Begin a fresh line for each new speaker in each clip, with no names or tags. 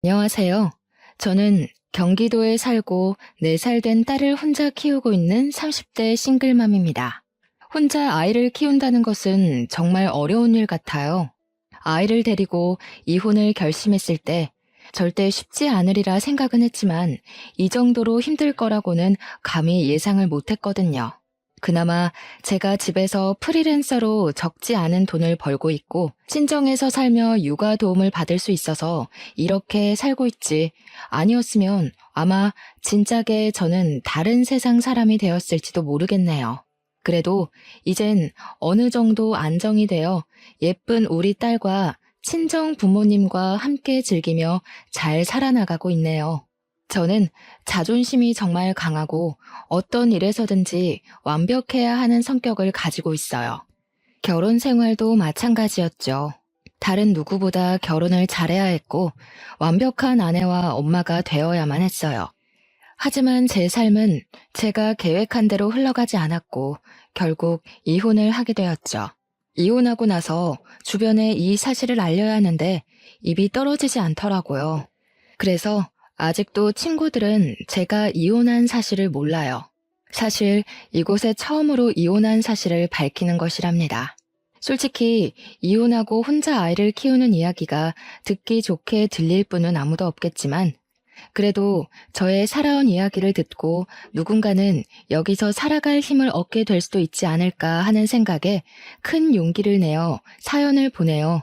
안녕하세요. 저는 경기도에 살고 4살 된 딸을 혼자 키우고 있는 30대 싱글맘입니다. 혼자 아이를 키운다는 것은 정말 어려운 일 같아요. 아이를 데리고 이혼을 결심했을 때 절대 쉽지 않으리라 생각은 했지만 이 정도로 힘들 거라고는 감히 예상을 못했거든요. 그나마 제가 집에서 프리랜서로 적지 않은 돈을 벌고 있고 친정에서 살며 육아 도움을 받을 수 있어서 이렇게 살고 있지. 아니었으면 아마 진작에 저는 다른 세상 사람이 되었을지도 모르겠네요. 그래도 이젠 어느 정도 안정이 되어 예쁜 우리 딸과 친정 부모님과 함께 즐기며 잘 살아나가고 있네요. 저는 자존심이 정말 강하고 어떤 일에서든지 완벽해야 하는 성격을 가지고 있어요. 결혼 생활도 마찬가지였죠. 다른 누구보다 결혼을 잘해야 했고 완벽한 아내와 엄마가 되어야만 했어요. 하지만 제 삶은 제가 계획한 대로 흘러가지 않았고 결국 이혼을 하게 되었죠. 이혼하고 나서 주변에 이 사실을 알려야 하는데 입이 떨어지지 않더라고요. 그래서 아직도 친구들은 제가 이혼한 사실을 몰라요. 사실 이곳에 처음으로 이혼한 사실을 밝히는 것이랍니다. 솔직히 이혼하고 혼자 아이를 키우는 이야기가 듣기 좋게 들릴 분은 아무도 없겠지만 그래도 저의 살아온 이야기를 듣고 누군가는 여기서 살아갈 힘을 얻게 될 수도 있지 않을까 하는 생각에 큰 용기를 내어 사연을 보내요.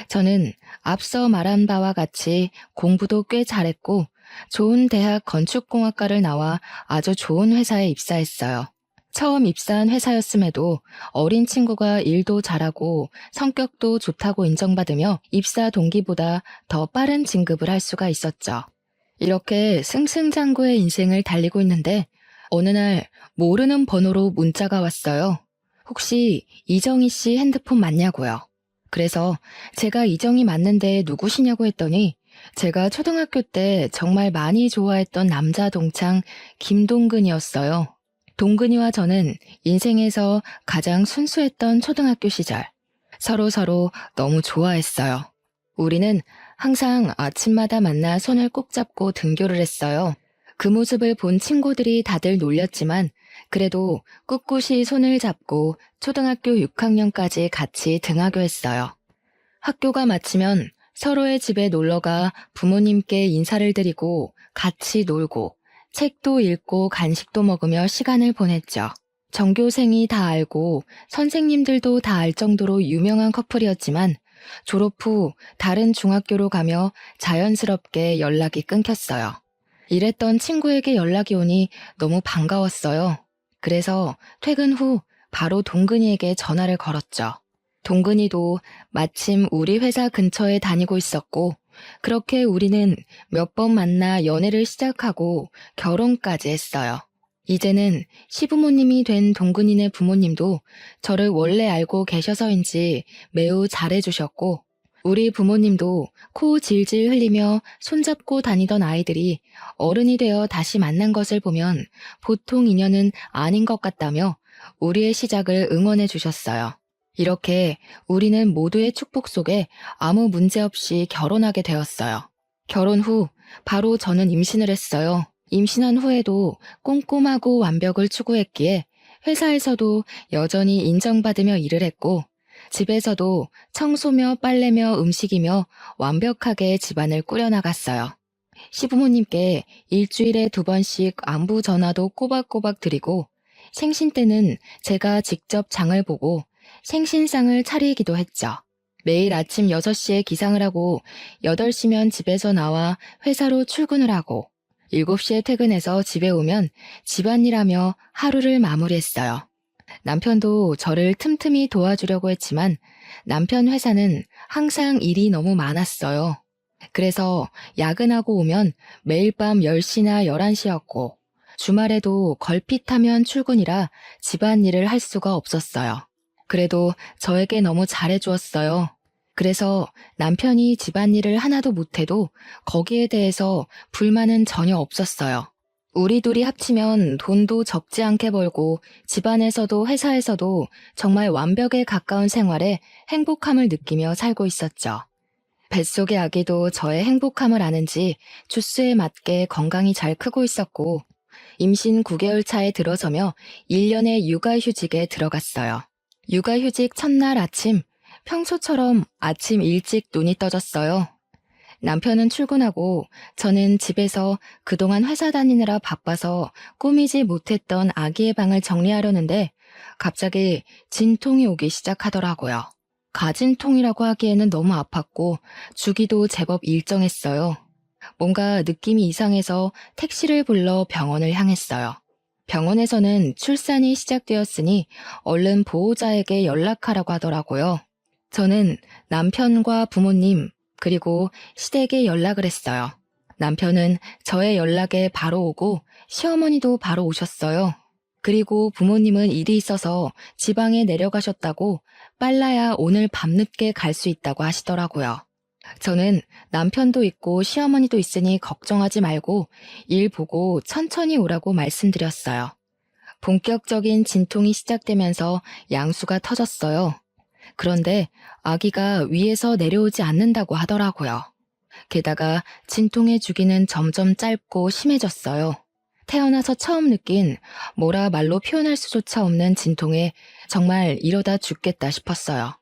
저는 앞서 말한 바와 같이 공부도 꽤 잘했고 좋은 대학 건축공학과를 나와 아주 좋은 회사에 입사했어요. 처음 입사한 회사였음에도 어린 친구가 일도 잘하고 성격도 좋다고 인정받으며 입사 동기보다 더 빠른 진급을 할 수가 있었죠. 이렇게 승승장구의 인생을 달리고 있는데 어느 날 모르는 번호로 문자가 왔어요. 혹시 이정희 씨 핸드폰 맞냐고요. 그래서 제가 이정희 맞는데 누구시냐고 했더니 제가 초등학교 때 정말 많이 좋아했던 남자 동창 김동근이었어요. 동근이와 저는 인생에서 가장 순수했던 초등학교 시절 서로 너무 좋아했어요. 우리는 항상 아침마다 만나 손을 꼭 잡고 등교를 했어요. 그 모습을 본 친구들이 다들 놀렸지만 그래도 꿋꿋이 손을 잡고 초등학교 6학년까지 같이 등하교했어요. 학교가 마치면 서로의 집에 놀러가 부모님께 인사를 드리고 같이 놀고 책도 읽고 간식도 먹으며 시간을 보냈죠. 전교생이 다 알고 선생님들도 다 알 정도로 유명한 커플이었지만 졸업 후 다른 중학교로 가며 자연스럽게 연락이 끊겼어요. 이랬던 친구에게 연락이 오니 너무 반가웠어요. 그래서 퇴근 후 바로 동근이에게 전화를 걸었죠. 동근이도 마침 우리 회사 근처에 다니고 있었고 그렇게 우리는 몇 번 만나 연애를 시작하고 결혼까지 했어요. 이제는 시부모님이 된 동근이네 부모님도 저를 원래 알고 계셔서인지 매우 잘해주셨고 우리 부모님도 코 질질 흘리며 손잡고 다니던 아이들이 어른이 되어 다시 만난 것을 보면 보통 인연은 아닌 것 같다며 우리의 시작을 응원해 주셨어요. 이렇게 우리는 모두의 축복 속에 아무 문제 없이 결혼하게 되었어요. 결혼 후 바로 저는 임신을 했어요. 임신한 후에도 꼼꼼하고 완벽을 추구했기에 회사에서도 여전히 인정받으며 일을 했고 집에서도 청소며 빨래며 음식이며 완벽하게 집안을 꾸려나갔어요. 시부모님께 일주일에 2번씩 안부 전화도 꼬박꼬박 드리고 생신 때는 제가 직접 장을 보고 생신상을 차리기도 했죠. 매일 아침 6시에 기상을 하고 8시면 집에서 나와 회사로 출근을 하고 7시에 퇴근해서 집에 오면 집안일하며 하루를 마무리했어요. 남편도 저를 틈틈이 도와주려고 했지만 남편 회사는 항상 일이 너무 많았어요. 그래서 야근하고 오면 매일 밤 10시나 11시였고 주말에도 걸핏하면 출근이라 집안일을 할 수가 없었어요. 그래도 저에게 너무 잘해주었어요. 그래서 남편이 집안일을 하나도 못해도 거기에 대해서 불만은 전혀 없었어요. 우리 둘이 합치면 돈도 적지 않게 벌고 집안에서도 회사에서도 정말 완벽에 가까운 생활에 행복함을 느끼며 살고 있었죠. 뱃속의 아기도 저의 행복함을 아는지 주스에 맞게 건강히 잘 크고 있었고, 임신 9개월 차에 들어서며 1년의 육아휴직에 들어갔어요. 육아휴직 첫날 아침, 평소처럼 아침 일찍 눈이 떠졌어요. 남편은 출근하고 저는 집에서 그동안 회사 다니느라 바빠서 꾸미지 못했던 아기의 방을 정리하려는데 갑자기 진통이 오기 시작하더라고요. 가진통이라고 하기에는 너무 아팠고 주기도 제법 일정했어요. 뭔가 느낌이 이상해서 택시를 불러 병원을 향했어요. 병원에서는 출산이 시작되었으니 얼른 보호자에게 연락하라고 하더라고요. 저는 남편과 부모님, 그리고 시댁에 연락을 했어요. 남편은 저의 연락에 바로 오고 시어머니도 바로 오셨어요. 그리고 부모님은 일이 있어서 지방에 내려가셨다고 빨라야 오늘 밤늦게 갈 수 있다고 하시더라고요. 저는 남편도 있고 시어머니도 있으니 걱정하지 말고 일 보고 천천히 오라고 말씀드렸어요. 본격적인 진통이 시작되면서 양수가 터졌어요. 그런데 아기가 위에서 내려오지 않는다고 하더라고요. 게다가 진통의 주기는 점점 짧고 심해졌어요. 태어나서 처음 느낀 뭐라 말로 표현할 수조차 없는 진통에 정말 이러다 죽겠다 싶었어요.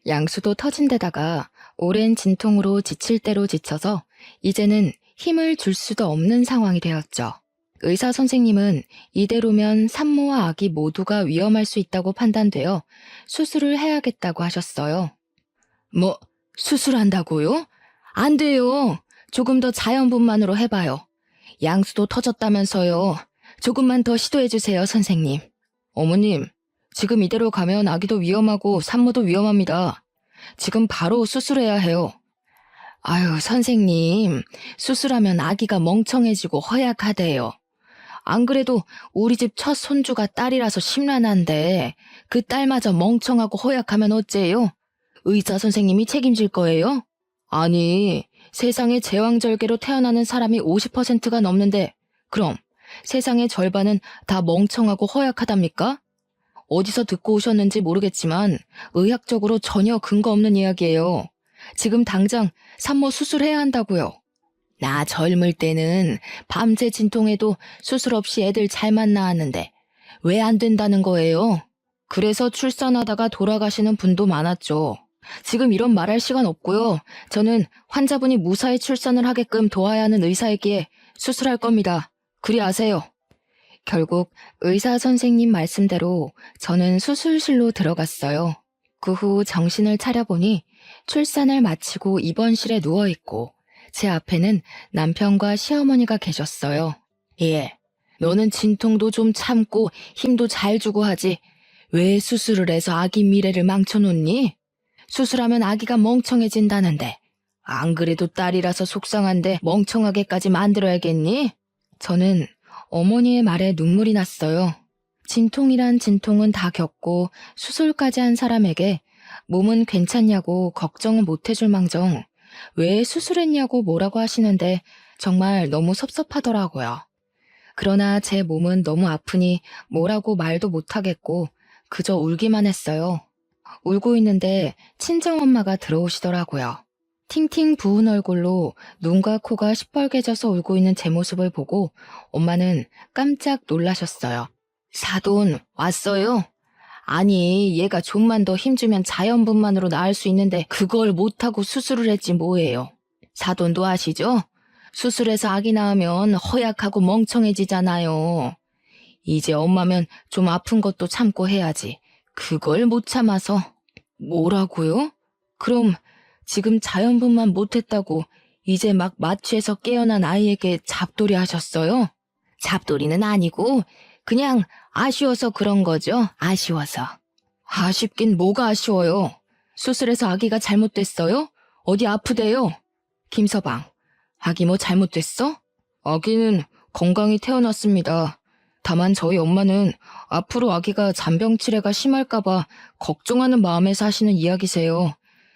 양수도 터진 데다가 오랜 진통으로 지칠 대로 지쳐서 이제는 힘을 줄 수도 없는 상황이 되었죠. 의사 선생님은 이대로면 산모와 아기 모두가 위험할 수 있다고 판단되어 수술을 해야겠다고 하셨어요. 뭐, 수술한다고요? 안 돼요. 조금 더 자연분만으로 해봐요. 양수도 터졌다면서요. 조금만 더 시도해주세요, 선생님. 어머님, 지금 이대로 가면 아기도 위험하고 산모도 위험합니다. 지금 바로 수술해야 해요. 아유, 선생님, 수술하면 아기가 멍청해지고 허약하대요. 안 그래도 우리 집 첫 손주가 딸이라서 심란한데 그 딸마저 멍청하고 허약하면 어째요? 의사 선생님이 책임질 거예요? 아니, 세상에 제왕절개로 태어나는 사람이 50%가 넘는데 그럼 세상의 절반은 다 멍청하고 허약하답니까? 어디서 듣고 오셨는지 모르겠지만 의학적으로 전혀 근거 없는 이야기예요. 지금 당장 산모 수술해야 한다고요. 나 젊을 때는 밤새 진통해도 수술 없이 애들 잘만 낳았는데 왜 안 된다는 거예요? 그래서 출산하다가 돌아가시는 분도 많았죠. 지금 이런 말할 시간 없고요. 저는 환자분이 무사히 출산을 하게끔 도와야 하는 의사이기에 수술할 겁니다. 그리 아세요. 결국 의사 선생님 말씀대로 저는 수술실로 들어갔어요. 그 후 정신을 차려보니 출산을 마치고 입원실에 누워있고 제 앞에는 남편과 시어머니가 계셨어요. 예, 너는 진통도 좀 참고 힘도 잘 주고 하지. 왜 수술을 해서 아기 미래를 망쳐놓니? 수술하면 아기가 멍청해진다는데 안 그래도 딸이라서 속상한데 멍청하게까지 만들어야겠니? 저는 어머니의 말에 눈물이 났어요. 진통이란 진통은 다 겪고 수술까지 한 사람에게 몸은 괜찮냐고 걱정은 못 해줄 망정 왜 수술했냐고 뭐라고 하시는데 정말 너무 섭섭하더라고요. 그러나 제 몸은 너무 아프니 뭐라고 말도 못하겠고 그저 울기만 했어요. 울고 있는데 친정엄마가 들어오시더라고요. 팅팅 부은 얼굴로 눈과 코가 시뻘개져서 울고 있는 제 모습을 보고 엄마는 깜짝 놀라셨어요. 사돈 왔어요? 아니, 얘가 좀만 더 힘주면 자연분만으로 나을 수 있는데 그걸 못하고 수술을 했지 뭐예요. 사돈도 아시죠? 수술해서 아기 낳으면 허약하고 멍청해지잖아요. 이제 엄마면 좀 아픈 것도 참고 해야지. 그걸 못 참아서. 뭐라고요? 그럼 지금 자연분만 못했다고 이제 막 마취해서 깨어난 아이에게 잡돌이 하셨어요? 잡돌이는 아니고 그냥 아쉬워서 그런 거죠. 아쉬워서. 아쉽긴 뭐가 아쉬워요. 수술해서 아기가 잘못됐어요? 어디 아프대요? 김서방, 아기 뭐 잘못됐어? 아기는 건강히 태어났습니다. 다만 저희 엄마는 앞으로 아기가 잔병치레가 심할까봐 걱정하는 마음에서 하시는 이야기세요.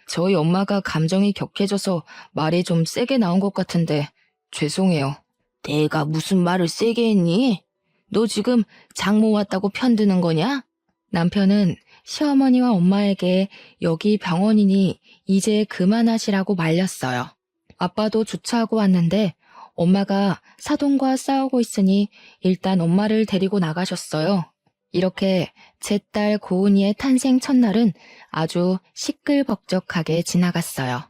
저희 엄마가 감정이 격해져서 말이 좀 세게 나온 것 같은데 죄송해요. 내가 무슨 말을 세게 했니? 너 지금 장모 왔다고 편드는 거냐? 남편은 시어머니와 엄마에게 여기 병원이니 이제 그만하시라고 말렸어요. 아빠도 주차하고 왔는데 엄마가 사돈과 싸우고 있으니 일단 엄마를 데리고 나가셨어요. 이렇게 제 딸 고은이의 탄생 첫날은 아주 시끌벅적하게 지나갔어요.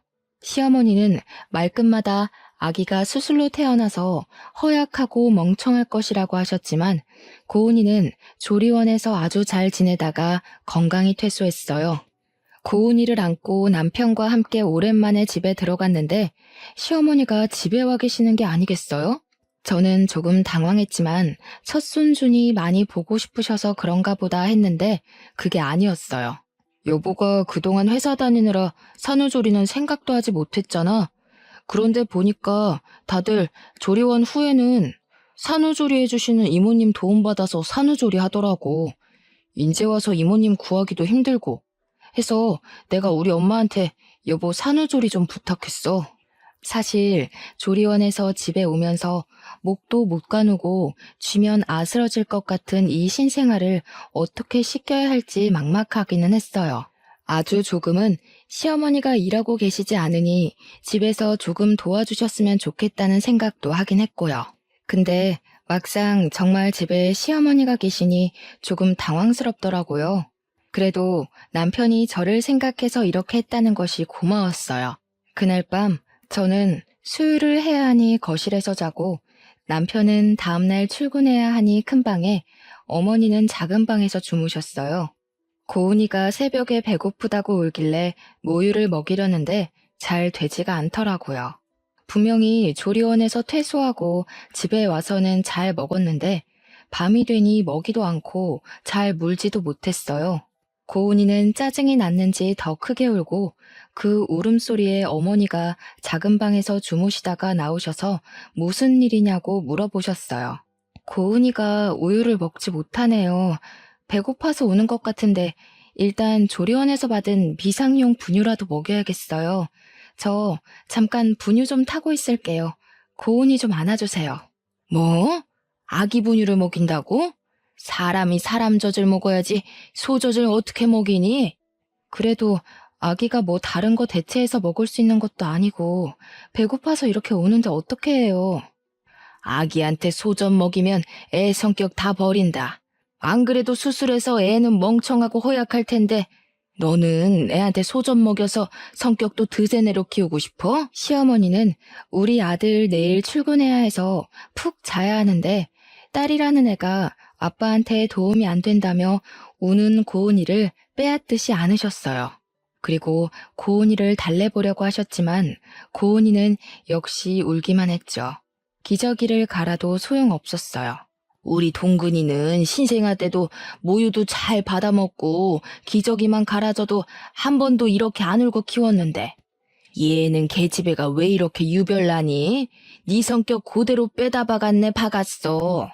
시어머니는 말끝마다 아기가 수술로 태어나서 허약하고 멍청할 것이라고 하셨지만 고은이는 조리원에서 아주 잘 지내다가 건강히 퇴소했어요. 고은이를 안고 남편과 함께 오랜만에 집에 들어갔는데 시어머니가 집에 와 계시는 게 아니겠어요? 저는 조금 당황했지만 첫 손주니 많이 보고 싶으셔서 그런가 보다 했는데 그게 아니었어요. 여보가 그동안 회사 다니느라 산후조리는 생각도 하지 못했잖아. 그런데 보니까 다들 조리원 후에는 산후조리 해주시는 이모님 도움받아서 산후조리 하더라고. 인제 와서 이모님 구하기도 힘들고 해서 내가 우리 엄마한테 여보 산후조리 좀 부탁했어. 사실 조리원에서 집에 오면서 목도 못 가누고 쥐면 아스러질 것 같은 이 신생아를 어떻게 씻겨야 할지 막막하기는 했어요. 아주 조금은 시어머니가 일하고 계시지 않으니 집에서 조금 도와주셨으면 좋겠다는 생각도 하긴 했고요. 근데 막상 정말 집에 시어머니가 계시니 조금 당황스럽더라고요. 그래도 남편이 저를 생각해서 이렇게 했다는 것이 고마웠어요. 그날 밤 저는 수유를 해야 하니 거실에서 자고 남편은 다음날 출근해야 하니 큰 방에 어머니는 작은 방에서 주무셨어요. 고은이가 새벽에 배고프다고 울길래 모유를 먹이려는데 잘 되지가 않더라고요. 분명히 조리원에서 퇴소하고 집에 와서는 잘 먹었는데 밤이 되니 먹이도 않고 잘 물지도 못했어요. 고은이는 짜증이 났는지 더 크게 울고 그 울음소리에 어머니가 작은 방에서 주무시다가 나오셔서 무슨 일이냐고 물어보셨어요. 고은이가 우유를 먹지 못하네요. 배고파서 우는 것 같은데 일단 조리원에서 받은 비상용 분유라도 먹여야겠어요. 저 잠깐 분유 좀 타고 있을게요. 고은이 좀 안아주세요. 뭐? 아기 분유를 먹인다고? 사람이 사람 젖을 먹어야지 소젖을 어떻게 먹이니? 그래도 아기가 뭐 다른 거 대체해서 먹을 수 있는 것도 아니고 배고파서 이렇게 우는데 어떻게 해요? 아기한테 소젖 먹이면 애 성격 다 버린다. 안 그래도 수술해서 애는 멍청하고 허약할 텐데 너는 애한테 소젖 먹여서 성격도 드세네로 키우고 싶어? 시어머니는 우리 아들 내일 출근해야 해서 푹 자야 하는데 딸이라는 애가 아빠한테 도움이 안 된다며 우는 고은이를 빼앗듯이 안으셨어요. 그리고 고은이를 달래보려고 하셨지만 고은이는 역시 울기만 했죠. 기저귀를 갈아도 소용없었어요. 우리 동근이는 신생아 때도 모유도 잘 받아먹고 기저귀만 갈아줘도 한 번도 이렇게 안 울고 키웠는데 얘는 계집애가 왜 이렇게 유별나니? 네 성격 그대로 빼다 박았네 박았어.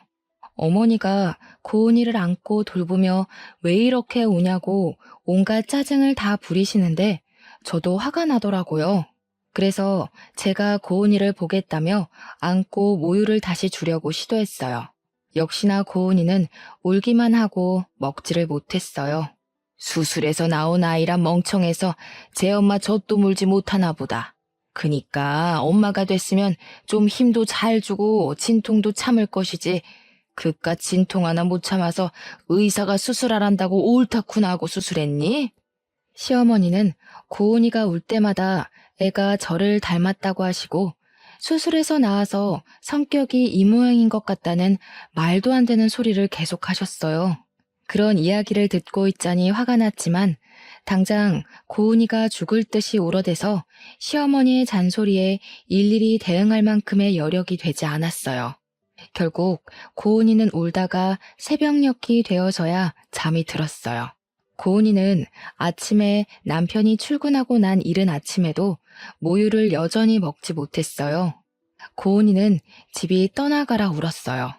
어머니가 고은이를 안고 돌보며 왜 이렇게 우냐고 온갖 짜증을 다 부리시는데 저도 화가 나더라고요. 그래서 제가 고은이를 보겠다며 안고 모유를 다시 주려고 시도했어요. 역시나 고은이는 울기만 하고 먹지를 못했어요. 수술해서 나온 아이라 멍청해서 제 엄마 젖도 물지 못하나 보다. 그니까 엄마가 됐으면 좀 힘도 잘 주고 진통도 참을 것이지 그깟 진통 하나 못 참아서 의사가 수술하란다고 옳다쿠나 하고 수술했니? 시어머니는 고은이가 울 때마다 애가 저를 닮았다고 하시고 수술해서 나와서 성격이 이 모양인 것 같다는 말도 안 되는 소리를 계속하셨어요. 그런 이야기를 듣고 있자니 화가 났지만 당장 고은이가 죽을 듯이 울어대서 시어머니의 잔소리에 일일이 대응할 만큼의 여력이 되지 않았어요. 결국 고은이는 울다가 새벽녘이 되어서야 잠이 들었어요. 고은이는 아침에 남편이 출근하고 난 이른 아침에도 모유를 여전히 먹지 못했어요. 고은이는 집이 떠나가라 울었어요.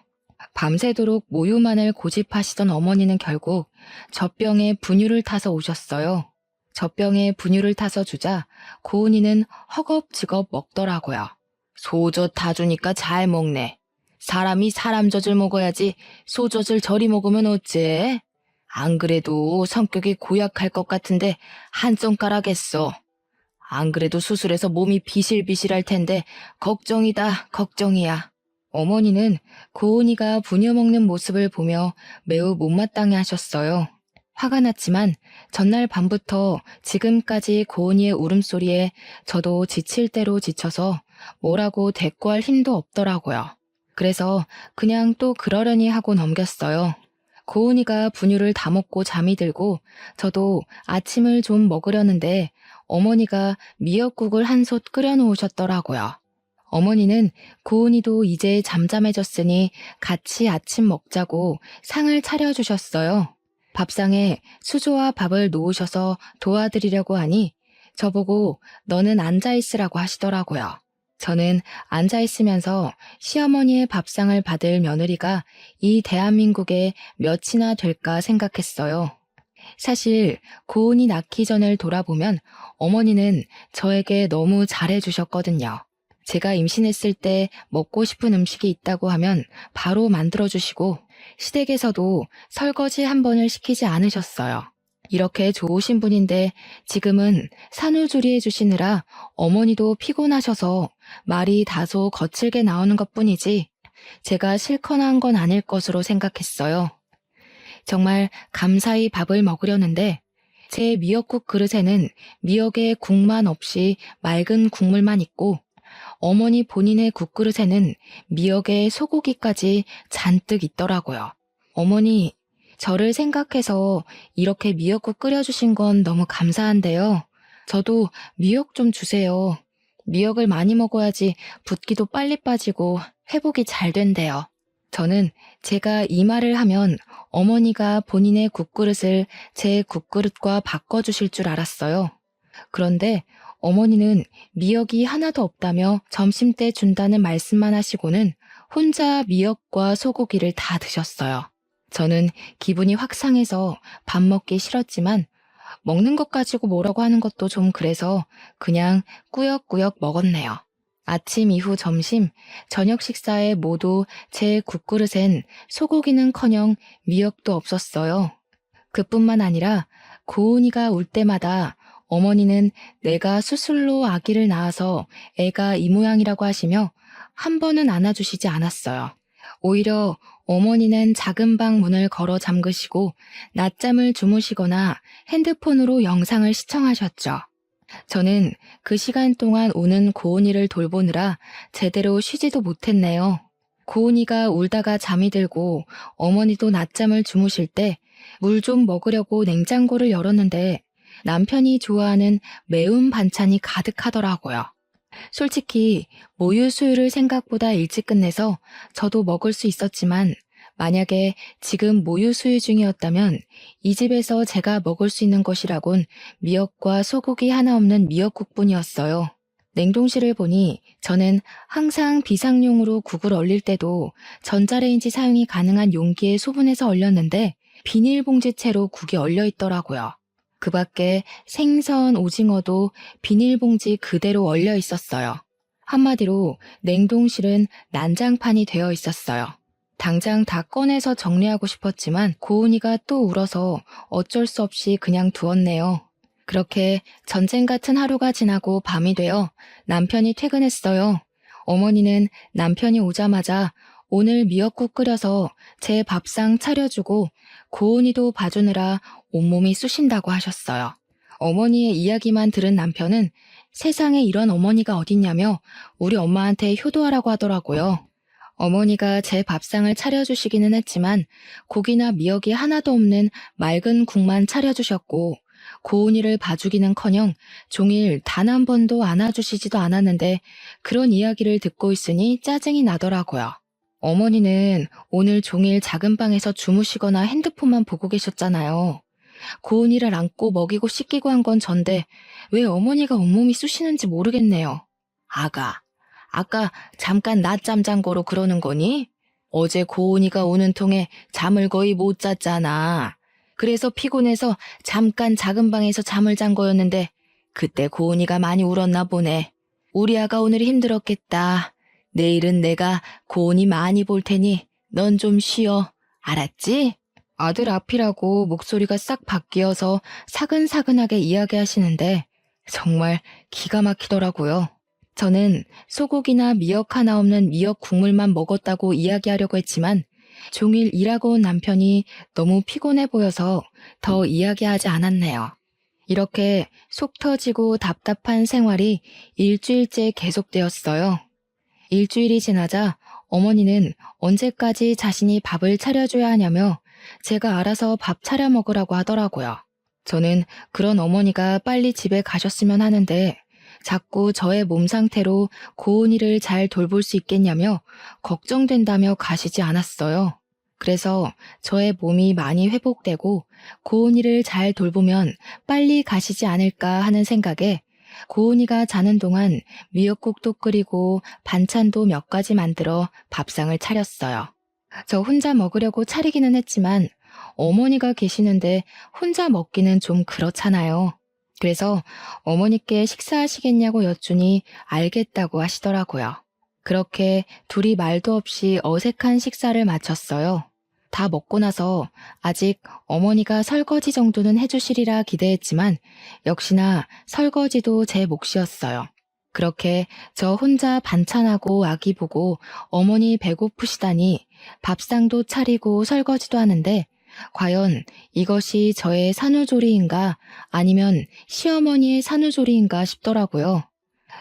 밤새도록 모유만을 고집하시던 어머니는 결국 젖병에 분유를 타서 오셨어요. 젖병에 분유를 타서 주자 고은이는 허겁지겁 먹더라고요. 소젖 다 주니까 잘 먹네. 사람이 사람 젖을 먹어야지 소젖을 저리 먹으면 어째? 안 그래도 성격이 고약할 것 같은데 한 손가락 했어. 안 그래도 수술해서 몸이 비실비실할 텐데 걱정이다, 걱정이야. 어머니는 고은이가 부녀먹는 모습을 보며 매우 못마땅해 하셨어요. 화가 났지만 전날 밤부터 지금까지 고은이의 울음소리에 저도 지칠 대로 지쳐서 뭐라고 대꾸할 힘도 없더라고요. 그래서 그냥 또 그러려니 하고 넘겼어요. 고은이가 분유를 다 먹고 잠이 들고 저도 아침을 좀 먹으려는데 어머니가 미역국을 한 솥 끓여 놓으셨더라고요. 어머니는 고은이도 이제 잠잠해졌으니 같이 아침 먹자고 상을 차려주셨어요. 밥상에 수저와 밥을 놓으셔서 도와드리려고 하니 저보고 너는 앉아있으라고 하시더라고요. 저는 앉아있으면서 시어머니의 밥상을 받을 며느리가 이 대한민국에 몇이나 될까 생각했어요. 사실 고은이 낳기 전을 돌아보면 어머니는 저에게 너무 잘해주셨거든요. 제가 임신했을 때 먹고 싶은 음식이 있다고 하면 바로 만들어주시고 시댁에서도 설거지 한 번을 시키지 않으셨어요. 이렇게 좋으신 분인데 지금은 산후조리해 주시느라 어머니도 피곤하셔서 말이 다소 거칠게 나오는 것뿐이지 제가 싫거나 한 건 아닐 것으로 생각했어요. 정말 감사히 밥을 먹으려는데 제 미역국 그릇에는 미역에 국만 없이 맑은 국물만 있고 어머니 본인의 국그릇에는 미역에 소고기까지 잔뜩 있더라고요. 어머니, 저를 생각해서 이렇게 미역국 끓여주신 건 너무 감사한데요. 저도 미역 좀 주세요. 미역을 많이 먹어야지 붓기도 빨리 빠지고 회복이 잘 된대요. 저는 제가 이 말을 하면 어머니가 본인의 국그릇을 제 국그릇과 바꿔주실 줄 알았어요. 그런데 어머니는 미역이 하나도 없다며 점심때 준다는 말씀만 하시고는 혼자 미역과 소고기를 다 드셨어요. 저는 기분이 확 상해서 밥 먹기 싫었지만 먹는 것 가지고 뭐라고 하는 것도 좀 그래서 그냥 꾸역꾸역 먹었네요. 아침 이후 점심, 저녁 식사에 모두 제 국그릇엔 소고기는커녕 미역도 없었어요. 그뿐만 아니라 고은이가 울 때마다 어머니는 내가 수술로 아기를 낳아서 애가 이 모양이라고 하시며 한 번은 안아주시지 않았어요. 오히려 어머니는 작은 방 문을 걸어 잠그시고 낮잠을 주무시거나 핸드폰으로 영상을 시청하셨죠. 저는 그 시간 동안 우는 고은이를 돌보느라 제대로 쉬지도 못했네요. 고은이가 울다가 잠이 들고 어머니도 낮잠을 주무실 때 물 좀 먹으려고 냉장고를 열었는데 남편이 좋아하는 매운 반찬이 가득하더라고요. 솔직히 모유 수유를 생각보다 일찍 끝내서 저도 먹을 수 있었지만 만약에 지금 모유 수유 중이었다면 이 집에서 제가 먹을 수 있는 것이라곤 미역과 소고기 하나 없는 미역국뿐이었어요. 냉동실을 보니 저는 항상 비상용으로 국을 얼릴 때도 전자레인지 사용이 가능한 용기에 소분해서 얼렸는데 비닐봉지채로 국이 얼려 있더라고요. 그 밖에 생선, 오징어도 비닐봉지 그대로 얼려 있었어요. 한마디로 냉동실은 난장판이 되어 있었어요. 당장 다 꺼내서 정리하고 싶었지만 고은이가 또 울어서 어쩔 수 없이 그냥 두었네요. 그렇게 전쟁 같은 하루가 지나고 밤이 되어 남편이 퇴근했어요. 어머니는 남편이 오자마자 오늘 미역국 끓여서 제 밥상 차려주고 고은이도 봐주느라 온몸이 쑤신다고 하셨어요. 어머니의 이야기만 들은 남편은 세상에 이런 어머니가 어딨냐며 우리 엄마한테 효도하라고 하더라고요. 어머니가 제 밥상을 차려주시기는 했지만 고기나 미역이 하나도 없는 맑은 국만 차려주셨고 고은이를 봐주기는커녕 종일 단 한 번도 안아주시지도 않았는데 그런 이야기를 듣고 있으니 짜증이 나더라고요. 어머니는 오늘 종일 작은 방에서 주무시거나 핸드폰만 보고 계셨잖아요. 고은이를 안고 먹이고 씻기고 한 건 전데 왜 어머니가 온몸이 쑤시는지 모르겠네요. 아까 잠깐 낮잠 잔 거로 그러는 거니? 어제 고은이가 우는 통에 잠을 거의 못 잤잖아. 그래서 피곤해서 잠깐 작은 방에서 잠을 잔 거였는데 그때 고은이가 많이 울었나 보네. 우리 아가 오늘 힘들었겠다. 내일은 내가 고은이 많이 볼 테니 넌 좀 쉬어. 알았지? 아들 앞이라고 목소리가 싹 바뀌어서 사근사근하게 이야기하시는데 정말 기가 막히더라고요. 저는 소고기나 미역 하나 없는 미역 국물만 먹었다고 이야기하려고 했지만 종일 일하고 온 남편이 너무 피곤해 보여서 더 이야기하지 않았네요. 이렇게 속 터지고 답답한 생활이 일주일째 계속되었어요. 일주일이 지나자 어머니는 언제까지 자신이 밥을 차려줘야 하냐며 제가 알아서 밥 차려 먹으라고 하더라고요. 저는 그런 어머니가 빨리 집에 가셨으면 하는데 자꾸 저의 몸 상태로 고은이를 잘 돌볼 수 있겠냐며 걱정된다며 가시지 않았어요. 그래서 저의 몸이 많이 회복되고 고은이를 잘 돌보면 빨리 가시지 않을까 하는 생각에 고은이가 자는 동안 미역국도 끓이고 반찬도 몇 가지 만들어 밥상을 차렸어요. 저 혼자 먹으려고 차리기는 했지만 어머니가 계시는데 혼자 먹기는 좀 그렇잖아요. 그래서 어머니께 식사하시겠냐고 여쭈니 알겠다고 하시더라고요. 그렇게 둘이 말도 없이 어색한 식사를 마쳤어요. 다 먹고 나서 아직 어머니가 설거지 정도는 해주시리라 기대했지만 역시나 설거지도 제 몫이었어요. 그렇게 저 혼자 반찬하고 아기 보고 어머니 배고프시다니 밥상도 차리고 설거지도 하는데 과연 이것이 저의 산후조리인가 아니면 시어머니의 산후조리인가 싶더라고요.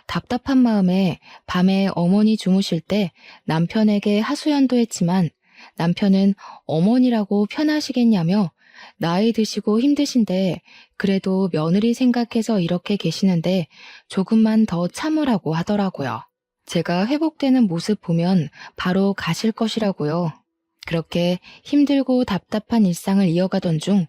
답답한 마음에 밤에 어머니 주무실 때 남편에게 하소연도 했지만 남편은 어머니라고 편하시겠냐며 나이 드시고 힘드신데 그래도 며느리 생각해서 이렇게 계시는데 조금만 더 참으라고 하더라고요. 제가 회복되는 모습 보면 바로 가실 것이라고요. 그렇게 힘들고 답답한 일상을 이어가던 중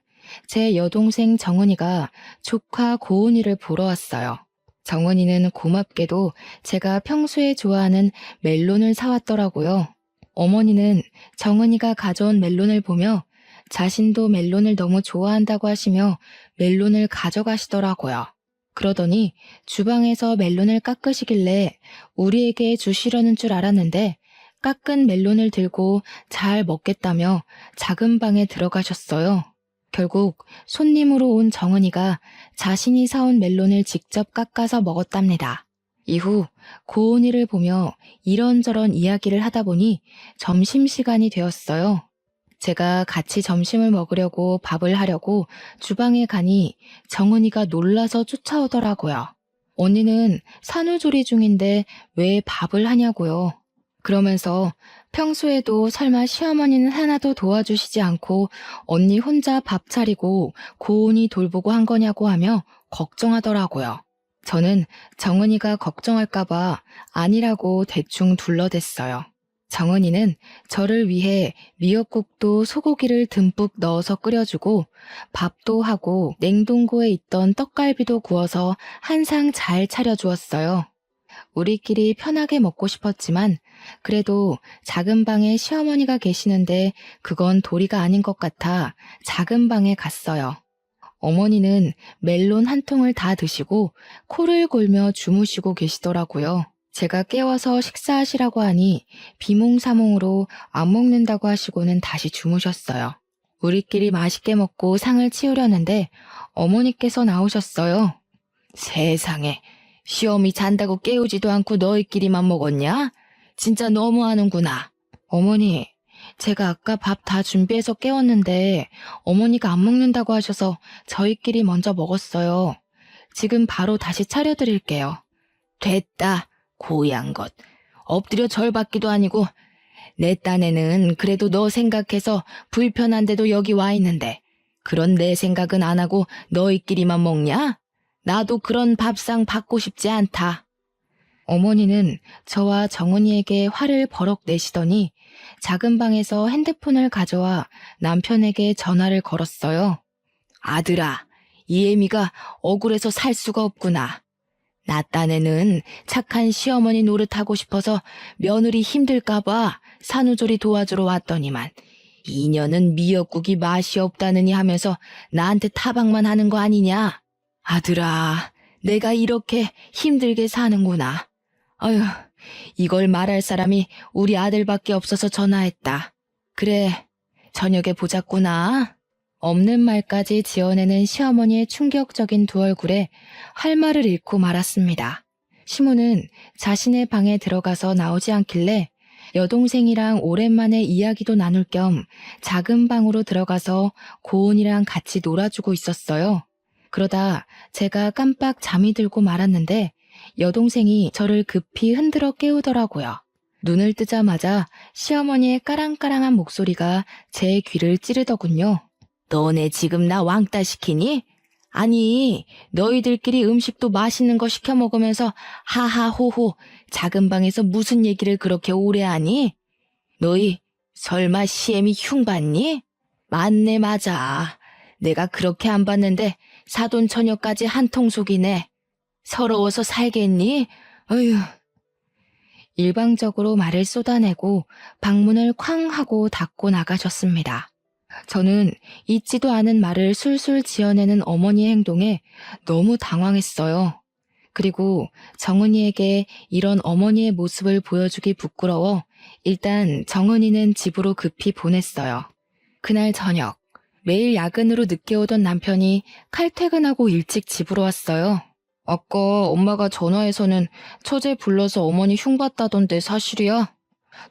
제 여동생 정은이가 조카 고은이를 보러 왔어요. 정은이는 고맙게도 제가 평소에 좋아하는 멜론을 사왔더라고요. 어머니는 정은이가 가져온 멜론을 보며 자신도 멜론을 너무 좋아한다고 하시며 멜론을 가져가시더라고요. 그러더니 주방에서 멜론을 깎으시길래 우리에게 주시려는 줄 알았는데 깎은 멜론을 들고 잘 먹겠다며 작은 방에 들어가셨어요. 결국 손님으로 온 정은이가 자신이 사온 멜론을 직접 깎아서 먹었답니다. 이후 고은이를 보며 이런저런 이야기를 하다 보니 점심시간이 되었어요. 제가 같이 점심을 먹으려고 밥을 하려고 주방에 가니 정은이가 놀라서 쫓아오더라고요. 언니는 산후조리 중인데 왜 밥을 하냐고요. 그러면서 평소에도 설마 시어머니는 하나도 도와주시지 않고 언니 혼자 밥 차리고 고은이 돌보고 한 거냐고 하며 걱정하더라고요. 저는 정은이가 걱정할까봐 아니라고 대충 둘러댔어요. 정은이는 저를 위해 미역국도 소고기를 듬뿍 넣어서 끓여주고 밥도 하고 냉동고에 있던 떡갈비도 구워서 한 상 잘 차려주었어요. 우리끼리 편하게 먹고 싶었지만 그래도 작은 방에 시어머니가 계시는데 그건 도리가 아닌 것 같아 작은 방에 갔어요. 어머니는 멜론 한 통을 다 드시고 코를 골며 주무시고 계시더라고요. 제가 깨워서 식사하시라고 하니 비몽사몽으로 안 먹는다고 하시고는 다시 주무셨어요. 우리끼리 맛있게 먹고 상을 치우려는데 어머니께서 나오셨어요. 세상에, 시어미 잔다고 깨우지도 않고 너희끼리만 먹었냐? 진짜 너무하는구나. 어머니, 제가 아까 밥 다 준비해서 깨웠는데 어머니가 안 먹는다고 하셔서 저희끼리 먼저 먹었어요. 지금 바로 다시 차려드릴게요. 됐다, 고양 것. 엎드려 절 받기도 아니고 내 딴에는 그래도 너 생각해서 불편한데도 여기 와 있는데 그런 내 생각은 안 하고 너희끼리만 먹냐? 나도 그런 밥상 받고 싶지 않다. 어머니는 저와 정은이에게 화를 버럭 내시더니 작은 방에서 핸드폰을 가져와 남편에게 전화를 걸었어요. 아들아, 이 애미가 억울해서 살 수가 없구나. 나 딴에는 착한 시어머니 노릇하고 싶어서 며느리 힘들까봐 산후조리 도와주러 왔더니만 이년은 미역국이 맛이 없다느니 하면서 나한테 타박만 하는 거 아니냐? 아들아, 내가 이렇게 힘들게 사는구나. 어휴, 이걸 말할 사람이 우리 아들밖에 없어서 전화했다. 그래, 저녁에 보자꾸나. 없는 말까지 지어내는 시어머니의 충격적인 두 얼굴에 할 말을 잃고 말았습니다. 시모는 자신의 방에 들어가서 나오지 않길래 여동생이랑 오랜만에 이야기도 나눌 겸 작은 방으로 들어가서 고은이랑 같이 놀아주고 있었어요. 그러다 제가 깜빡 잠이 들고 말았는데 여동생이 저를 급히 흔들어 깨우더라고요. 눈을 뜨자마자 시어머니의 까랑까랑한 목소리가 제 귀를 찌르더군요. 너네 지금 나 왕따 시키니? 아니, 너희들끼리 음식도 맛있는 거 시켜 먹으면서 하하호호 작은 방에서 무슨 얘기를 그렇게 오래 하니? 너희 설마 시애미 흉 봤니? 맞네, 맞아. 내가 그렇게 안 봤는데 사돈 처녀까지 한통속이네. 서러워서 살겠니? 어휴. 일방적으로 말을 쏟아내고 방문을 쾅 하고 닫고 나가셨습니다. 저는 잊지도 않은 말을 술술 지어내는 어머니의 행동에 너무 당황했어요. 그리고 정은이에게 이런 어머니의 모습을 보여주기 부끄러워 일단 정은이는 집으로 급히 보냈어요. 그날 저녁, 매일 야근으로 늦게 오던 남편이 칼퇴근하고 일찍 집으로 왔어요. 아까 엄마가 전화해서는 처제 불러서 어머니 흉봤다던데 사실이야?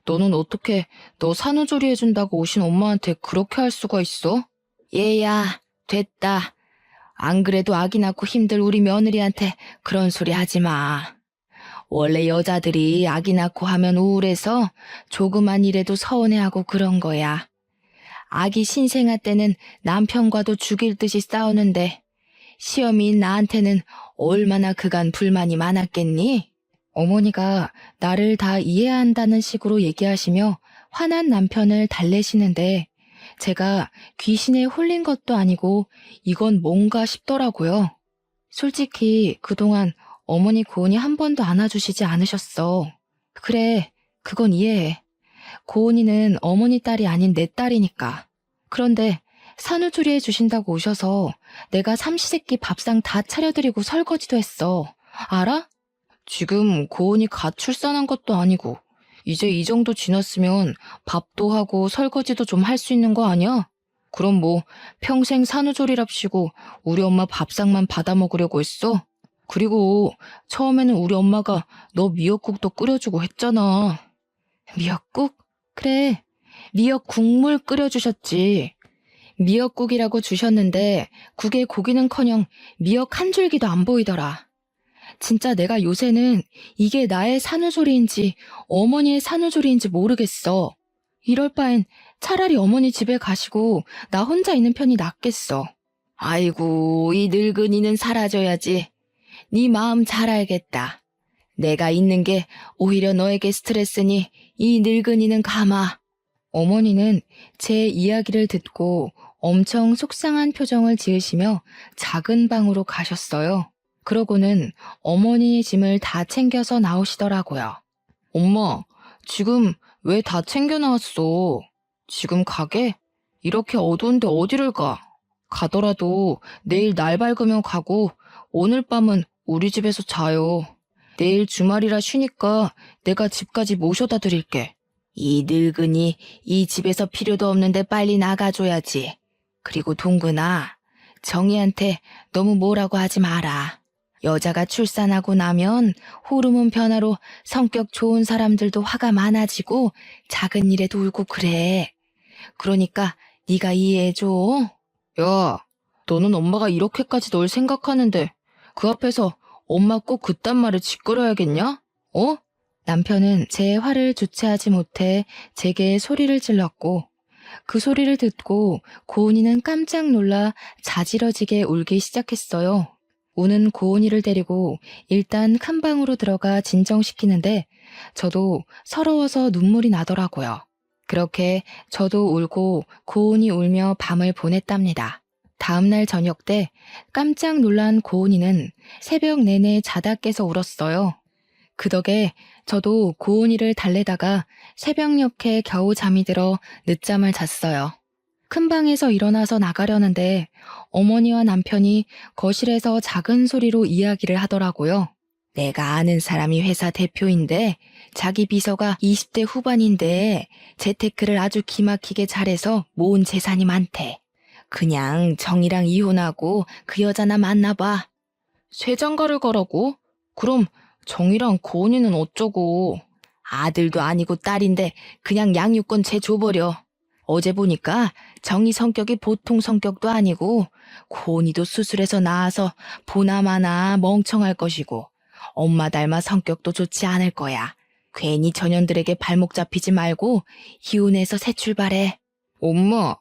너는 어떻게 너 산후조리 해준다고 오신 엄마한테 그렇게 할 수가 있어? 얘야, 됐다. 안 그래도 아기 낳고 힘들 우리 며느리한테 그런 소리 하지 마. 원래 여자들이 아기 낳고 하면 우울해서 조그만 일에도 서운해하고 그런 거야. 아기 신생아 때는 남편과도 죽일 듯이 싸우는데 시어미인 나한테는 얼마나 그간 불만이 많았겠니? 어머니가 나를 다 이해한다는 식으로 얘기하시며 화난 남편을 달래시는데 제가 귀신에 홀린 것도 아니고 이건 뭔가 싶더라고요. 솔직히 그동안 어머니 고은이 한 번도 안아주시지 않으셨어. 그래, 그건 이해해. 고은이는 어머니 딸이 아닌 내 딸이니까. 그런데 산후조리 해주신다고 오셔서 내가 삼시세끼 밥상 다 차려드리고 설거지도 했어. 알아? 지금 고은이 갓 출산한 것도 아니고 이제 이 정도 지났으면 밥도 하고 설거지도 좀 할 수 있는 거 아니야? 그럼 뭐 평생 산후조리랍시고 우리 엄마 밥상만 받아 먹으려고 했어? 그리고 처음에는 우리 엄마가 너 미역국도 끓여주고 했잖아. 미역국? 그래, 미역 국물 끓여주셨지. 미역국이라고 주셨는데 국에 고기는커녕 미역 한 줄기도 안 보이더라. 진짜 내가 요새는 이게 나의 산후조리인지 어머니의 산후조리인지 모르겠어. 이럴 바엔 차라리 어머니 집에 가시고 나 혼자 있는 편이 낫겠어. 아이고, 이 늙은이는 사라져야지. 네 마음 잘 알겠다. 내가 있는 게 오히려 너에게 스트레스니 이 늙은이는 가마. 어머니는 제 이야기를 듣고 엄청 속상한 표정을 지으시며 작은 방으로 가셨어요. 그러고는 어머니의 짐을 다 챙겨서 나오시더라고요. 엄마, 지금 왜 다 챙겨 나왔어? 지금 가게? 이렇게 어두운데 어디를 가? 가더라도 내일 날 밝으면 가고 오늘 밤은 우리 집에서 자요. 내일 주말이라 쉬니까 내가 집까지 모셔다 드릴게. 이 늙은이 이 집에서 필요도 없는데 빨리 나가줘야지. 그리고 동근아, 정희한테 너무 뭐라고 하지 마라. 여자가 출산하고 나면 호르몬 변화로 성격 좋은 사람들도 화가 많아지고 작은 일에도 울고 그래. 그러니까 네가 이해해줘. 야, 너는 엄마가 이렇게까지 널 생각하는데 그 앞에서 엄마 꼭 그딴 말을 짓거려야겠냐? 어? 남편은 제 화를 주체하지 못해 제게 소리를 질렀고 그 소리를 듣고 고은이는 깜짝 놀라 자지러지게 울기 시작했어요. 우는 고은이를 데리고 일단 큰 방으로 들어가 진정시키는데 저도 서러워서 눈물이 나더라고요. 그렇게 저도 울고 고은이 울며 밤을 보냈답니다. 다음날 저녁 때 깜짝 놀란 고은이는 새벽 내내 자다 깨서 울었어요. 그 덕에 저도 고은이를 달래다가 새벽녘에 겨우 잠이 들어 늦잠을 잤어요. 큰 방에서 일어나서 나가려는데 어머니와 남편이 거실에서 작은 소리로 이야기를 하더라고요. 내가 아는 사람이 회사 대표인데 자기 비서가 20대 후반인데 재테크를 아주 기막히게 잘해서 모은 재산이 많대. 그냥 정이랑 이혼하고 그 여자나 만나봐. 새 장가를 가라고? 그럼 정이랑 고은이는 어쩌고? 아들도 아니고 딸인데 그냥 양육권 쟤 줘버려. 어제 보니까 정이 성격이 보통 성격도 아니고 고은이도 수술해서 나와서 보나마나 멍청할 것이고 엄마 닮아 성격도 좋지 않을 거야. 괜히 전현들에게 발목 잡히지 말고 이혼해서 새 출발해. 엄마,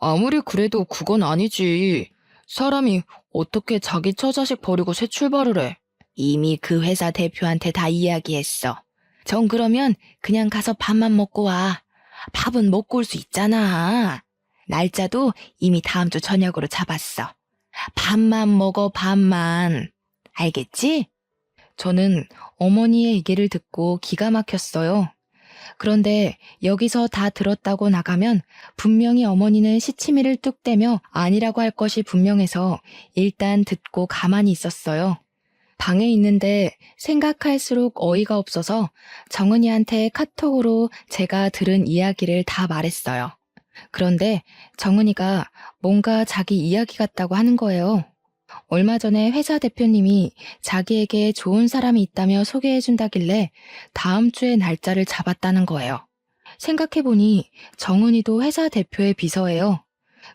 아무리 그래도 그건 아니지. 사람이 어떻게 자기 처자식 버리고 새 출발을 해? 이미 그 회사 대표한테 다 이야기했어. 정 그러면 그냥 가서 밥만 먹고 와. 밥은 먹고 올 수 있잖아. 날짜도 이미 다음 주 저녁으로 잡았어. 밥만 먹어, 밥만. 알겠지? 저는 어머니의 얘기를 듣고 기가 막혔어요. 그런데 여기서 다 들었다고 나가면 분명히 어머니는 시치미를 뚝 떼며 아니라고 할 것이 분명해서 일단 듣고 가만히 있었어요. 방에 있는데 생각할수록 어이가 없어서 정은이한테 카톡으로 제가 들은 이야기를 다 말했어요. 그런데 정은이가 뭔가 자기 이야기 같다고 하는 거예요. 얼마 전에 회사 대표님이 자기에게 좋은 사람이 있다며 소개해준다길래 다음 주에 날짜를 잡았다는 거예요. 생각해보니 정은이도 회사 대표의 비서예요.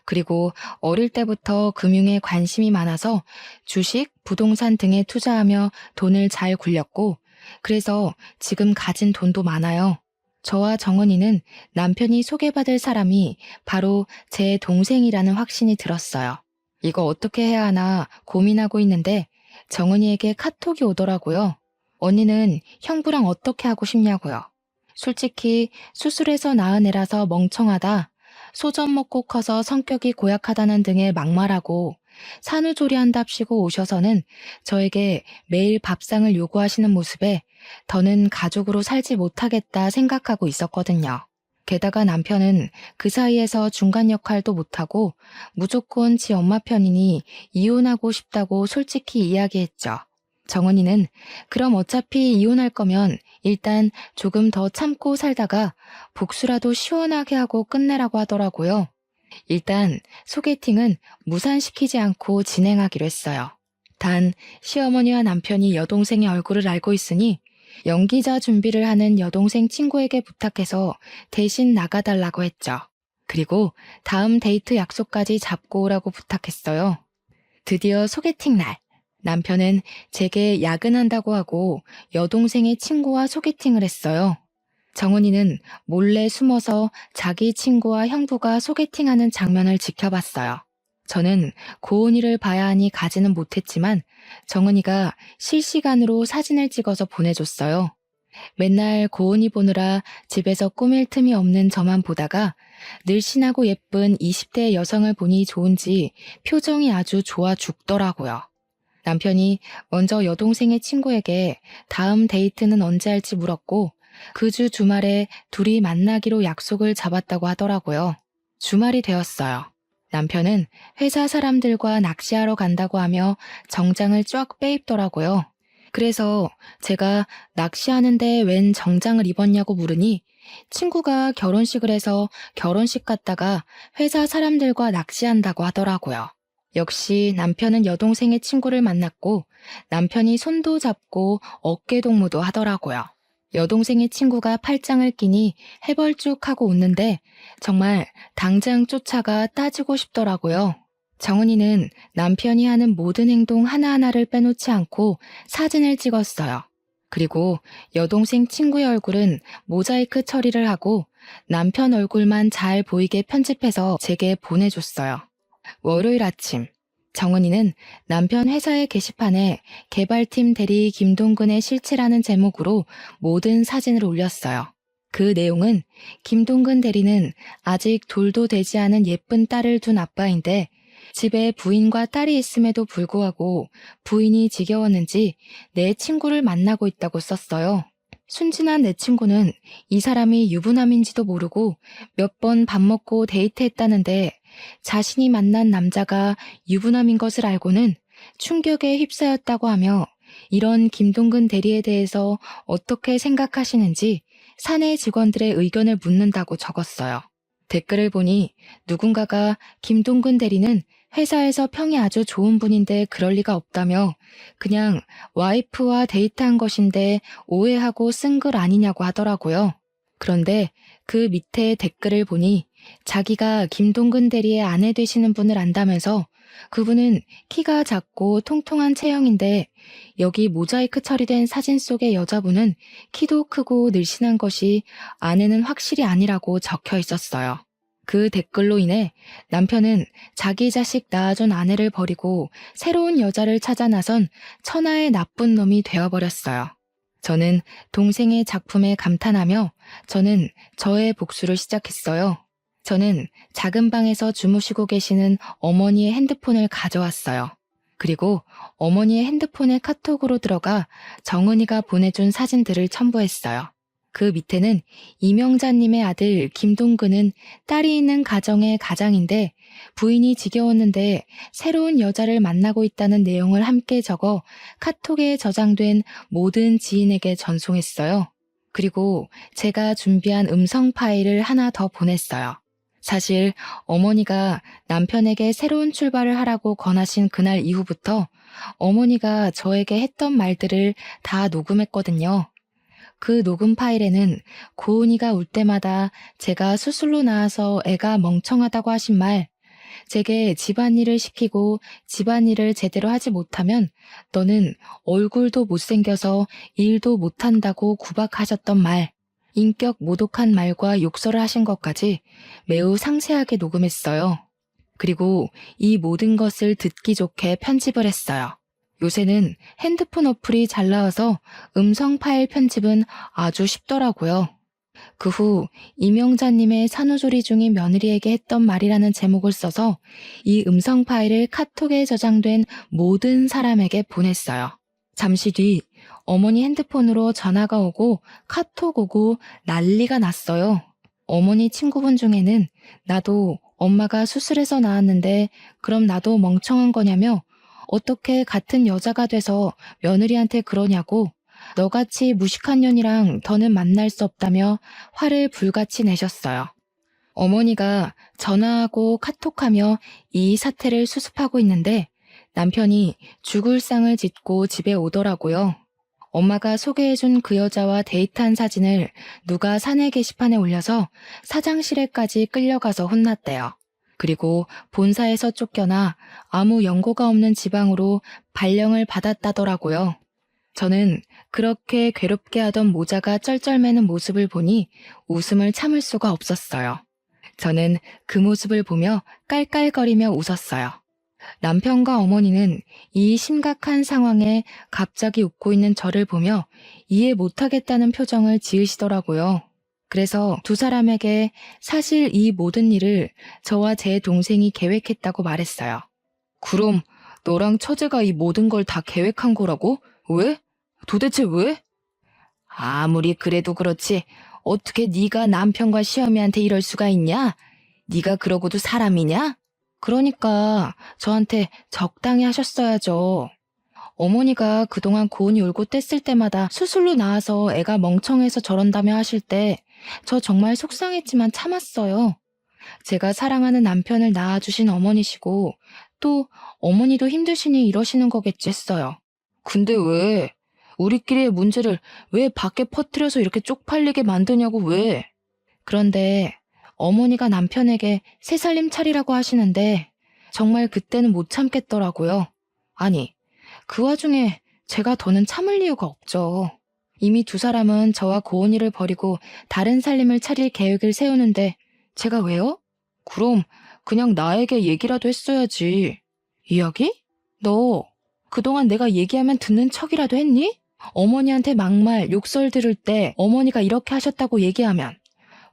그리고 어릴 때부터 금융에 관심이 많아서 주식, 부동산 등에 투자하며 돈을 잘 굴렸고 그래서 지금 가진 돈도 많아요. 저와 정은이는 남편이 소개받을 사람이 바로 제 동생이라는 확신이 들었어요. 이거 어떻게 해야 하나 고민하고 있는데 정은이에게 카톡이 오더라고요. 언니는 형부랑 어떻게 하고 싶냐고요. 솔직히 수술해서 낳은 애라서 멍청하다. 소전 먹고 커서 성격이 고약하다는 등의 막말하고 산후조리한답시고 오셔서는 저에게 매일 밥상을 요구하시는 모습에 더는 가족으로 살지 못하겠다 생각하고 있었거든요. 게다가 남편은 그 사이에서 중간 역할도 못하고 무조건 지 엄마 편이니 이혼하고 싶다고 솔직히 이야기했죠. 정은이는 그럼 어차피 이혼할 거면 일단 조금 더 참고 살다가 복수라도 시원하게 하고 끝내라고 하더라고요. 일단 소개팅은 무산시키지 않고 진행하기로 했어요. 단 시어머니와 남편이 여동생의 얼굴을 알고 있으니 연기자 준비를 하는 여동생 친구에게 부탁해서 대신 나가달라고 했죠. 그리고 다음 데이트 약속까지 잡고 오라고 부탁했어요. 드디어 소개팅 날. 남편은 제게 야근한다고 하고 여동생의 친구와 소개팅을 했어요. 정은이는 몰래 숨어서 자기 친구와 형부가 소개팅하는 장면을 지켜봤어요. 저는 고은이를 봐야 하니 가지는 못했지만 정은이가 실시간으로 사진을 찍어서 보내줬어요. 맨날 고은이 보느라 집에서 꾸밀 틈이 없는 저만 보다가 늘씬하고 예쁜 20대 여성을 보니 좋은지 표정이 아주 좋아 죽더라고요. 남편이 먼저 여동생의 친구에게 다음 데이트는 언제 할지 물었고 그 주 주말에 둘이 만나기로 약속을 잡았다고 하더라고요. 주말이 되었어요. 남편은 회사 사람들과 낚시하러 간다고 하며 정장을 쫙 빼입더라고요. 그래서 제가 낚시하는데 웬 정장을 입었냐고 물으니 친구가 결혼식을 해서 결혼식 갔다가 회사 사람들과 낚시한다고 하더라고요. 역시 남편은 여동생의 친구를 만났고 남편이 손도 잡고 어깨 동무도 하더라고요. 여동생의 친구가 팔짱을 끼니 해벌쭉하고 웃는데 정말 당장 쫓아가 따지고 싶더라고요. 정은이는 남편이 하는 모든 행동 하나하나를 빼놓지 않고 사진을 찍었어요. 그리고 여동생 친구의 얼굴은 모자이크 처리를 하고 남편 얼굴만 잘 보이게 편집해서 제게 보내줬어요. 월요일 아침, 정은이는 남편 회사의 게시판에 개발팀 대리 김동근의 실체라는 제목으로 모든 사진을 올렸어요. 그 내용은 김동근 대리는 아직 돌도 되지 않은 예쁜 딸을 둔 아빠인데 집에 부인과 딸이 있음에도 불구하고 부인이 지겨웠는지 내 친구를 만나고 있다고 썼어요. 순진한 내 친구는 이 사람이 유부남인지도 모르고 몇 번 밥 먹고 데이트했다는데 자신이 만난 남자가 유부남인 것을 알고는 충격에 휩싸였다고 하며 이런 김동근 대리에 대해서 어떻게 생각하시는지 사내 직원들의 의견을 묻는다고 적었어요. 댓글을 보니 누군가가 김동근 대리는 회사에서 평이 아주 좋은 분인데 그럴 리가 없다며 그냥 와이프와 데이트한 것인데 오해하고 쓴 글 아니냐고 하더라고요. 그런데 그 밑에 댓글을 보니 자기가 김동근 대리의 아내 되시는 분을 안다면서 그분은 키가 작고 통통한 체형인데 여기 모자이크 처리된 사진 속의 여자분은 키도 크고 늘씬한 것이 아내는 확실히 아니라고 적혀 있었어요. 그 댓글로 인해 남편은 자기 자식 낳아준 아내를 버리고 새로운 여자를 찾아 나선 천하의 나쁜 놈이 되어버렸어요. 저는 동생의 작품에 감탄하며 저는 저의 복수를 시작했어요. 저는 작은 방에서 주무시고 계시는 어머니의 핸드폰을 가져왔어요. 그리고 어머니의 핸드폰에 카톡으로 들어가 정은이가 보내준 사진들을 첨부했어요. 그 밑에는 이명자님의 아들 김동근은 딸이 있는 가정의 가장인데 부인이 지겨웠는데 새로운 여자를 만나고 있다는 내용을 함께 적어 카톡에 저장된 모든 지인에게 전송했어요. 그리고 제가 준비한 음성 파일을 하나 더 보냈어요. 사실 어머니가 남편에게 새로운 출발을 하라고 권하신 그날 이후부터 어머니가 저에게 했던 말들을 다 녹음했거든요. 그 녹음 파일에는 고은이가 울 때마다 제가 수술로 나와서 애가 멍청하다고 하신 말, 제게 집안일을 시키고 집안일을 제대로 하지 못하면 너는 얼굴도 못생겨서 일도 못한다고 구박하셨던 말, 인격 모독한 말과 욕설을 하신 것까지 매우 상세하게 녹음했어요. 그리고 이 모든 것을 듣기 좋게 편집을 했어요. 요새는 핸드폰 어플이 잘 나와서 음성 파일 편집은 아주 쉽더라고요. 그 후 이명자님의 산후조리 중인 며느리에게 했던 말이라는 제목을 써서 이 음성 파일을 카톡에 저장된 모든 사람에게 보냈어요. 잠시 뒤 어머니 핸드폰으로 전화가 오고 카톡 오고 난리가 났어요. 어머니 친구분 중에는 나도 엄마가 수술해서 나왔는데 그럼 나도 멍청한 거냐며 어떻게 같은 여자가 돼서 며느리한테 그러냐고 너같이 무식한 년이랑 더는 만날 수 없다며 화를 불같이 내셨어요. 어머니가 전화하고 카톡하며 이 사태를 수습하고 있는데 남편이 죽을 상을 짓고 집에 오더라고요. 엄마가 소개해준 그 여자와 데이트한 사진을 누가 사내 게시판에 올려서 사장실에까지 끌려가서 혼났대요. 그리고 본사에서 쫓겨나 아무 연고가 없는 지방으로 발령을 받았다더라고요. 저는 그렇게 괴롭게 하던 모자가 쩔쩔매는 모습을 보니 웃음을 참을 수가 없었어요. 저는 그 모습을 보며 깔깔거리며 웃었어요. 남편과 어머니는 이 심각한 상황에 갑자기 웃고 있는 저를 보며 이해 못하겠다는 표정을 지으시더라고요. 그래서 두 사람에게 사실 이 모든 일을 저와 제 동생이 계획했다고 말했어요. 그럼 너랑 처제가 이 모든 걸 다 계획한 거라고? 왜? 도대체 왜? 아무리 그래도 그렇지 어떻게 네가 남편과 시어미한테 이럴 수가 있냐? 네가 그러고도 사람이냐? 그러니까 저한테 적당히 하셨어야죠. 어머니가 그동안 고은이 울고 뗐을 때마다 수술로 나와서 애가 멍청해서 저런다며 하실 때 저 정말 속상했지만 참았어요. 제가 사랑하는 남편을 낳아주신 어머니시고 또 어머니도 힘드시니 이러시는 거겠지 했어요. 근데 왜? 우리끼리의 문제를 왜 밖에 퍼뜨려서 이렇게 쪽팔리게 만드냐고 왜? 그런데 어머니가 남편에게 새살림 차리라고 하시는데 정말 그때는 못 참겠더라고요. 아니, 그 와중에 제가 더는 참을 이유가 없죠. 이미 두 사람은 저와 고은이를 버리고 다른 살림을 차릴 계획을 세우는데 제가 왜요? 그럼 그냥 나에게 얘기라도 했어야지. 이야기? 너 그동안 내가 얘기하면 듣는 척이라도 했니? 어머니한테 막말, 욕설 들을 때 어머니가 이렇게 하셨다고 얘기하면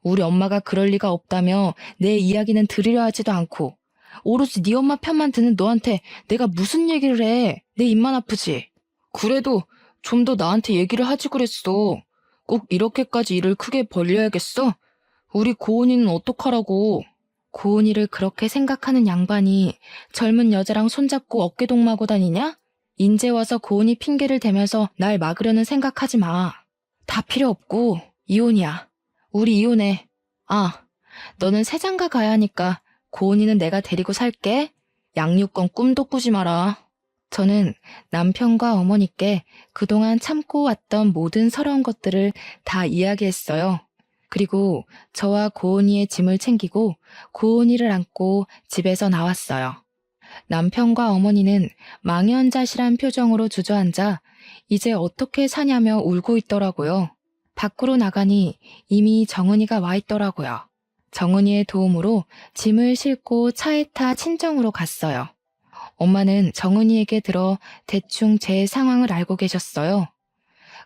우리 엄마가 그럴 리가 없다며 내 이야기는 들으려 하지도 않고 오로지 네 엄마 편만 드는 너한테 내가 무슨 얘기를 해. 내 입만 아프지. 그래도 좀 더 나한테 얘기를 하지 그랬어. 꼭 이렇게까지 일을 크게 벌려야겠어? 우리 고은이는 어떡하라고. 고은이를 그렇게 생각하는 양반이 젊은 여자랑 손잡고 어깨동무하고 다니냐? 인제 와서 고은이 핑계를 대면서 날 막으려는 생각하지 마. 다 필요 없고 이혼이야. 우리 이혼해. 아, 너는 새장가 가야 하니까 고은이는 내가 데리고 살게. 양육권 꿈도 꾸지 마라. 저는 남편과 어머니께 그동안 참고 왔던 모든 서러운 것들을 다 이야기했어요. 그리고 저와 고은이의 짐을 챙기고 고은이를 안고 집에서 나왔어요. 남편과 어머니는 망연자실한 표정으로 주저앉아 이제 어떻게 사냐며 울고 있더라고요. 밖으로 나가니 이미 정은이가 와 있더라고요. 정은이의 도움으로 짐을 싣고 차에 타 친정으로 갔어요. 엄마는 정은이에게 들어 대충 제 상황을 알고 계셨어요.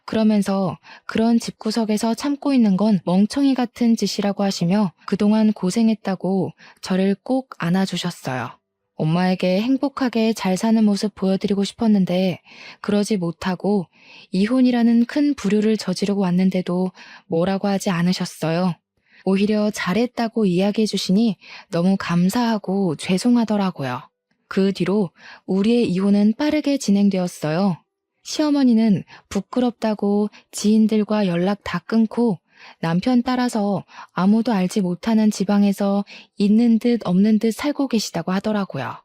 그러면서 그런 집구석에서 참고 있는 건 멍청이 같은 짓이라고 하시며 그동안 고생했다고 저를 꼭 안아주셨어요. 엄마에게 행복하게 잘 사는 모습 보여드리고 싶었는데 그러지 못하고 이혼이라는 큰 부류를 저지르고 왔는데도 뭐라고 하지 않으셨어요. 오히려 잘했다고 이야기해 주시니 너무 감사하고 죄송하더라고요. 그 뒤로 우리의 이혼은 빠르게 진행되었어요. 시어머니는 부끄럽다고 지인들과 연락 다 끊고 남편 따라서 아무도 알지 못하는 지방에서 있는 듯 없는 듯 살고 계시다고 하더라고요.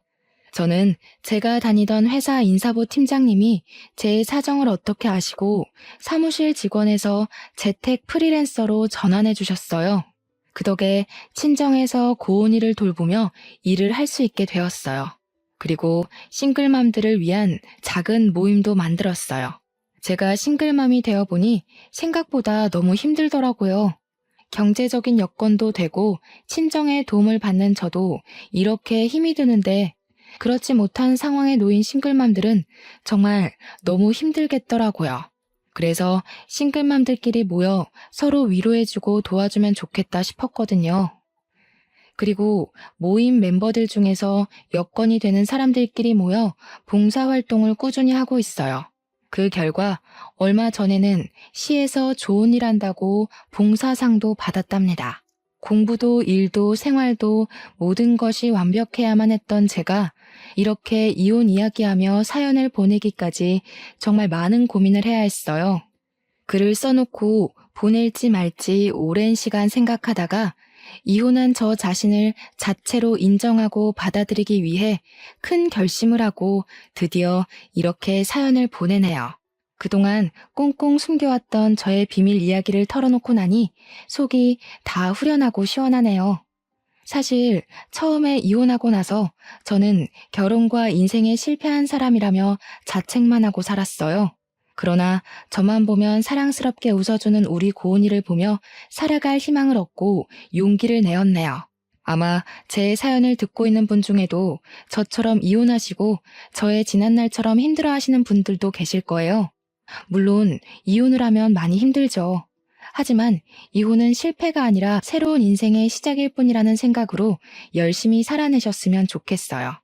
저는 제가 다니던 회사 인사부 팀장님이 제 사정을 어떻게 아시고 사무실 직원에서 재택 프리랜서로 전환해 주셨어요. 그 덕에 친정에서 고은이를 돌보며 일을 할 수 있게 되었어요. 그리고 싱글맘들을 위한 작은 모임도 만들었어요. 제가 싱글맘이 되어보니 생각보다 너무 힘들더라고요. 경제적인 여건도 되고 친정의 도움을 받는 저도 이렇게 힘이 드는데 그렇지 못한 상황에 놓인 싱글맘들은 정말 너무 힘들겠더라고요. 그래서 싱글맘들끼리 모여 서로 위로해주고 도와주면 좋겠다 싶었거든요. 그리고 모임 멤버들 중에서 여건이 되는 사람들끼리 모여 봉사활동을 꾸준히 하고 있어요. 그 결과 얼마 전에는 시에서 좋은 일 한다고 봉사상도 받았답니다. 공부도 일도 생활도 모든 것이 완벽해야만 했던 제가 이렇게 이혼 이야기하며 사연을 보내기까지 정말 많은 고민을 해야 했어요. 글을 써놓고 보낼지 말지 오랜 시간 생각하다가 이혼한 저 자신을 자체로 인정하고 받아들이기 위해 큰 결심을 하고 드디어 이렇게 사연을 보내네요. 그동안 꽁꽁 숨겨왔던 저의 비밀 이야기를 털어놓고 나니 속이 다 후련하고 시원하네요. 사실 처음에 이혼하고 나서 저는 결혼과 인생에 실패한 사람이라며 자책만 하고 살았어요. 그러나 저만 보면 사랑스럽게 웃어주는 우리 고은이를 보며 살아갈 희망을 얻고 용기를 내었네요. 아마 제 사연을 듣고 있는 분 중에도 저처럼 이혼하시고 저의 지난날처럼 힘들어하시는 분들도 계실 거예요. 물론 이혼을 하면 많이 힘들죠. 하지만 이혼은 실패가 아니라 새로운 인생의 시작일 뿐이라는 생각으로 열심히 살아내셨으면 좋겠어요.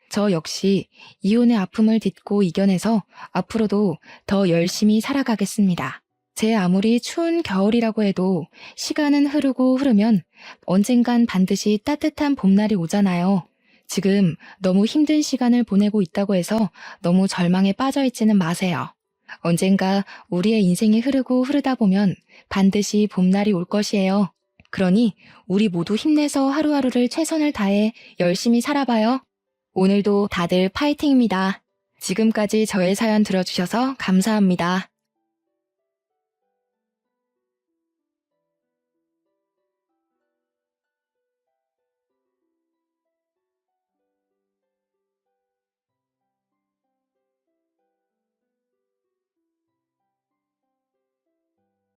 저 역시 이혼의 아픔을 딛고 이겨내서 앞으로도 더 열심히 살아가겠습니다. 제 아무리 추운 겨울이라고 해도 시간은 흐르고 흐르면 언젠간 반드시 따뜻한 봄날이 오잖아요. 지금 너무 힘든 시간을 보내고 있다고 해서 너무 절망에 빠져 있지는 마세요. 언젠가 우리의 인생이 흐르고 흐르다 보면 반드시 봄날이 올 것이에요. 그러니 우리 모두 힘내서 하루하루를 최선을 다해 열심히 살아봐요. 오늘도 다들 파이팅입니다. 지금까지 저의 사연 들어주셔서 감사합니다.